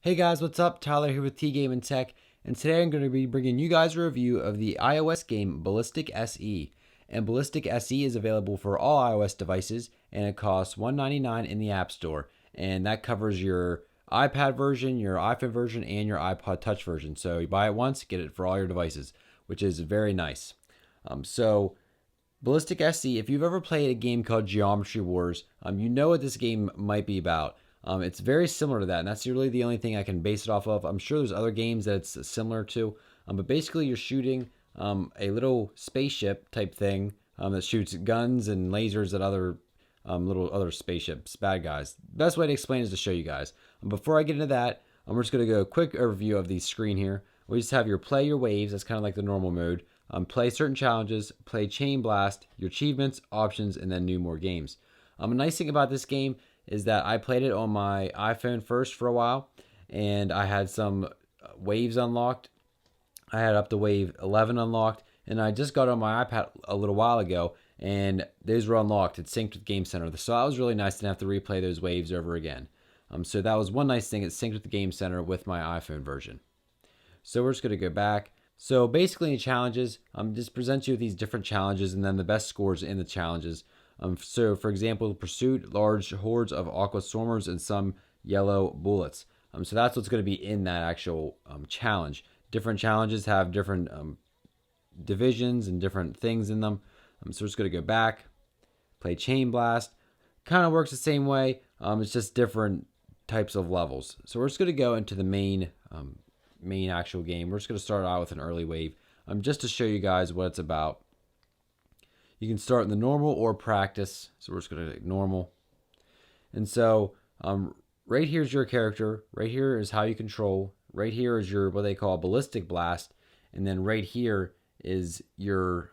Hey guys, what's up? Tyler here with T Game and Tech, and today I'm going to be bringing you guys a review of the iOS game Ballistic SE. And Ballistic SE is available for all iOS devices, and it costs $1.99 in the App Store, and that covers your iPad version, your iPhone version, and your iPod Touch version. So you buy it once, get it for all your devices, which is very nice. So Ballistic SE, if you've ever played a game called Geometry Wars, you know what this game might be about. It's very similar to that, and that's really the only thing I can base it off of. I'm sure there's other games that it's similar to, but basically you're shooting a little spaceship type thing that shoots guns and lasers at other little other spaceships, bad guys. Best way to explain is to show you guys. Before I get into that, we're just going to go a quick overview of the screen here. We just have your play your waves. That's kind of like the normal mode. Play certain challenges, play Chain Blast, your achievements, options, and then new more games. A nice thing about this game is that I played it on my iPhone first for a while, and I had some waves unlocked. I had up to wave 11 unlocked, and I just got on my iPad a little while ago, and those were unlocked. It synced with Game Center, so that was really nice to have to replay those waves over again. So that was one nice thing. It synced with the Game Center with my iPhone version. So we're just going to go back. So basically in challenges, just presents you with these different challenges and then the best scores in the challenges. So for example, pursuit large hordes of aqua stormers and some yellow bullets. So that's what's going to be in that actual challenge. Different challenges have different divisions and different things in them. So we're just going to go back, play Chain Blast. Kind of works the same way. It's just different types of levels. So we're just going to go into the main actual game. We're just going to start out with an early wave just to show you guys what it's about. You can start in the normal or practice. So we're just going to do normal. And so right here is your character. Right here is how you control. Right here is your what they call ballistic blast. And then right here is your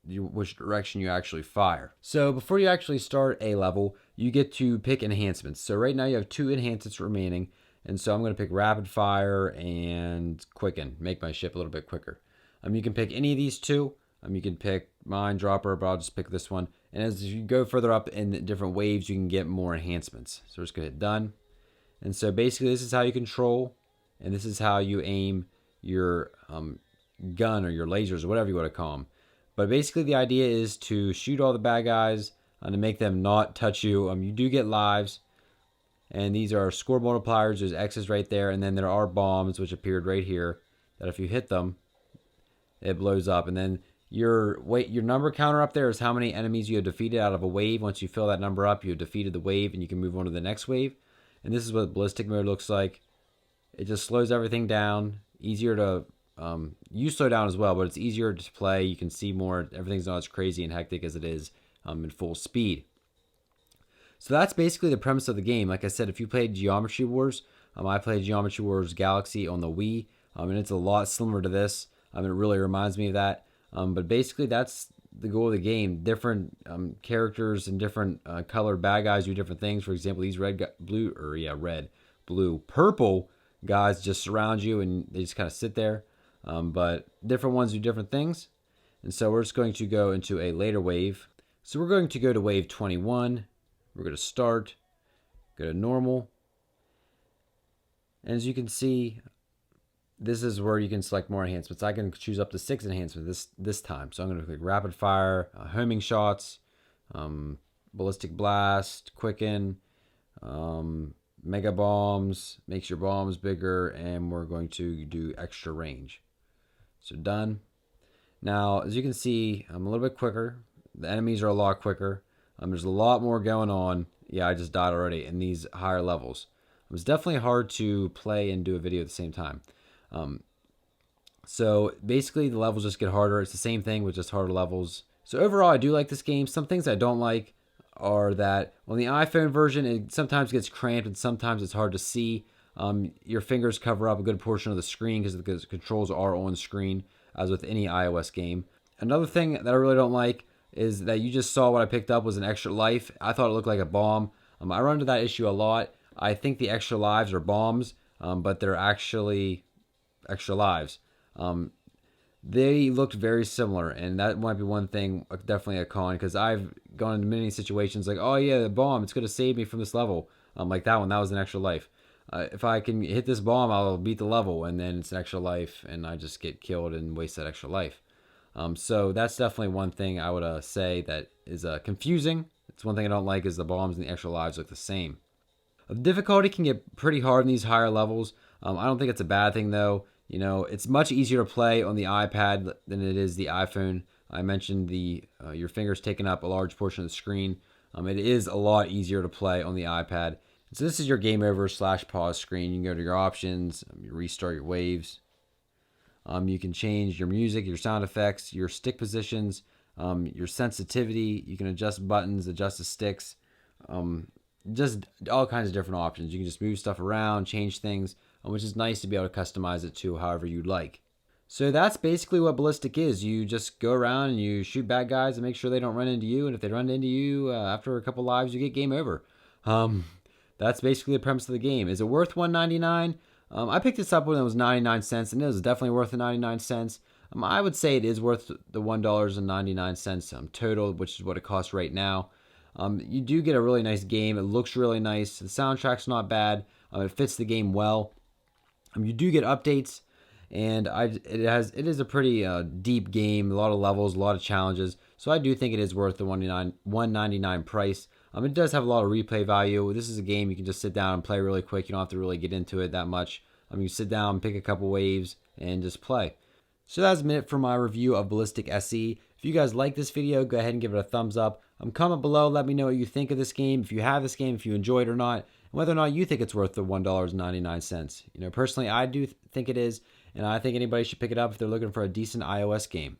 which direction you actually fire. So before you actually start a level, you get to pick enhancements. So right now you have 2 enhancements remaining. And so I'm going to pick rapid fire and quicken, make my ship a little bit quicker. You can pick any of these 2. You can pick mine dropper, but I'll just pick this one. And as you go further up in different waves, you can get more enhancements. So we're just going to hit done. And so basically this is how you control, and this is how you aim your gun or your lasers or whatever you want to call them. But basically the idea is to shoot all the bad guys and to make them not touch you. You do get lives. And these are score multipliers. There's X's right there. And then there are bombs, which appeared right here, that if you hit them, it blows up. And then your number counter up there is how many enemies you have defeated out of a wave. Once you fill that number up, you have defeated the wave, and you can move on to the next wave. And this is what ballistic mode looks like. It just slows everything down. Easier to... you slow down as well, but it's easier to play. You can see more. Everything's not as crazy and hectic as it is in full speed. So that's basically the premise of the game. Like I said, if you played Geometry Wars, I played Geometry Wars Galaxy on the Wii, and it's a lot similar to this. It really reminds me of that. But basically, that's the goal of the game. Different characters and different colored bad guys do different things. For example, these purple guys just surround you, and they just kind of sit there. But different ones do different things. And so we're just going to go into a later wave. So we're going to go to wave 21. We're going to start, go to normal. And as you can see, this is where you can select more enhancements. I can choose up to 6 enhancements this time. So I'm going to click rapid fire, homing shots, ballistic blast, quicken, mega bombs, makes your bombs bigger, and we're going to do extra range. So done. Now, as you can see, I'm a little bit quicker. The enemies are a lot quicker. There's a lot more going on. Yeah, I just died already in these higher levels. It was definitely hard to play and do a video at the same time. So basically the levels just get harder. It's the same thing with just harder levels. So overall, I do like this game. Some things I don't like are that on the iPhone version, it sometimes gets cramped and sometimes it's hard to see. Your fingers cover up a good portion of the screen because the controls are on screen, as with any iOS game. Another thing that I really don't like is that you just saw what I picked up was an extra life. I thought it looked like a bomb. I run into that issue a lot. I think the extra lives are bombs, but they're actually extra lives. They looked very similar, and that might be one thing, definitely a con, because I've gone into many situations like, oh yeah, the bomb, it's going to save me from this level. Like that one, that was an extra life. If I can hit this bomb, I'll beat the level, and then it's an extra life, and I just get killed and waste that extra life. So that's definitely one thing I would say that is confusing. It's one thing I don't like is the bombs and the extra lives look the same. The difficulty can get pretty hard in these higher levels. I don't think it's a bad thing though. You know, it's much easier to play on the iPad than it is the iPhone. I mentioned the your fingers taking up a large portion of the screen. It is a lot easier to play on the iPad. So this is your game over / pause screen. You can go to your options, you restart your waves. You can change your music, your sound effects, your stick positions, your sensitivity. You can adjust buttons, adjust the sticks. Just all kinds of different options. You can just move stuff around, change things, which is nice to be able to customize it to however you'd like. So that's basically what Ballistic is. You just go around and you shoot bad guys and make sure they don't run into you. And if they run into you after a couple lives, you get game over. That's basically the premise of the game. Is it worth $1.99? I picked this up when it was 99 cents, and it was definitely worth the 99 cents. I would say it is worth the $1.99 total, which is what it costs right now. You do get a really nice game. It looks really nice. The soundtrack's not bad. It fits the game well. You do get updates, and it is a pretty deep game. A lot of levels, a lot of challenges. So I do think it is worth the $1.99 price. It does have a lot of replay value. This is a game you can just sit down and play really quick. You don't have to really get into it that much. You sit down, pick a couple waves, and just play. So that's been it for my review of Ballistic SE. If you guys like this video, go ahead and give it a thumbs up. Comment below, let me know what you think of this game, if you have this game, if you enjoy it or not, and whether or not you think it's worth the $1.99. You know, personally, I do think it is, and I think anybody should pick it up if they're looking for a decent iOS game.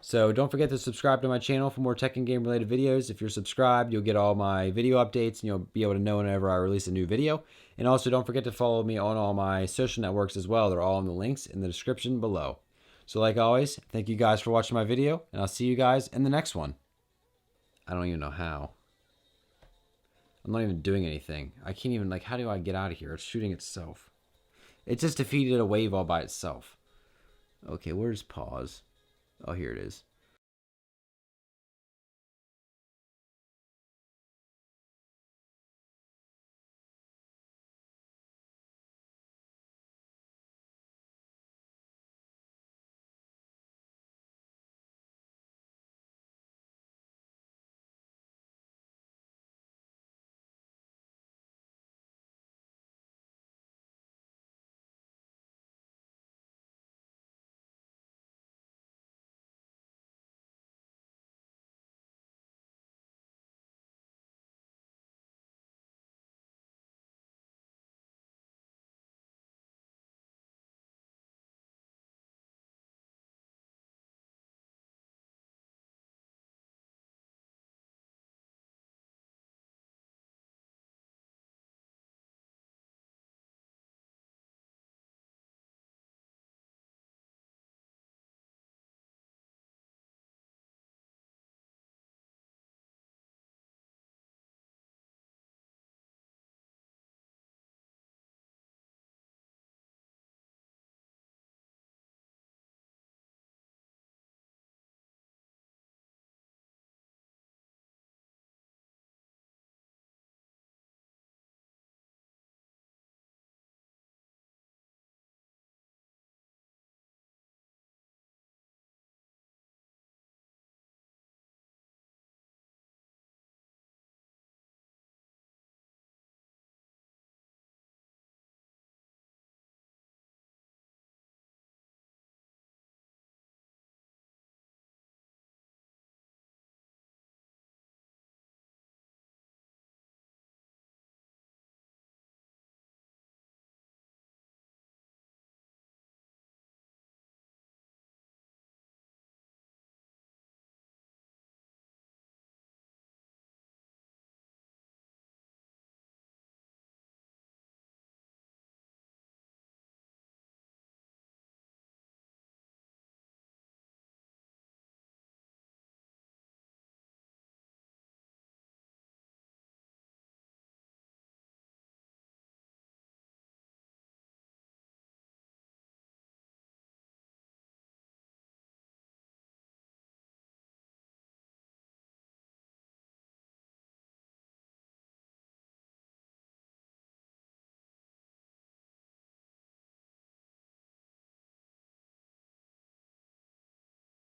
So don't forget to subscribe to my channel for more tech and game related videos. If you're subscribed, you'll get all my video updates and you'll be able to know whenever I release a new video. And also don't forget to follow me on all my social networks as well. They're all in the links in the description below. So like always, thank you guys for watching my video, and I'll see you guys in the next one. I don't even know how. I'm not even doing anything. I can't even, how do I get out of here? It's shooting itself. It just defeated a wave all by itself. Okay, where's pause? Oh, here it is.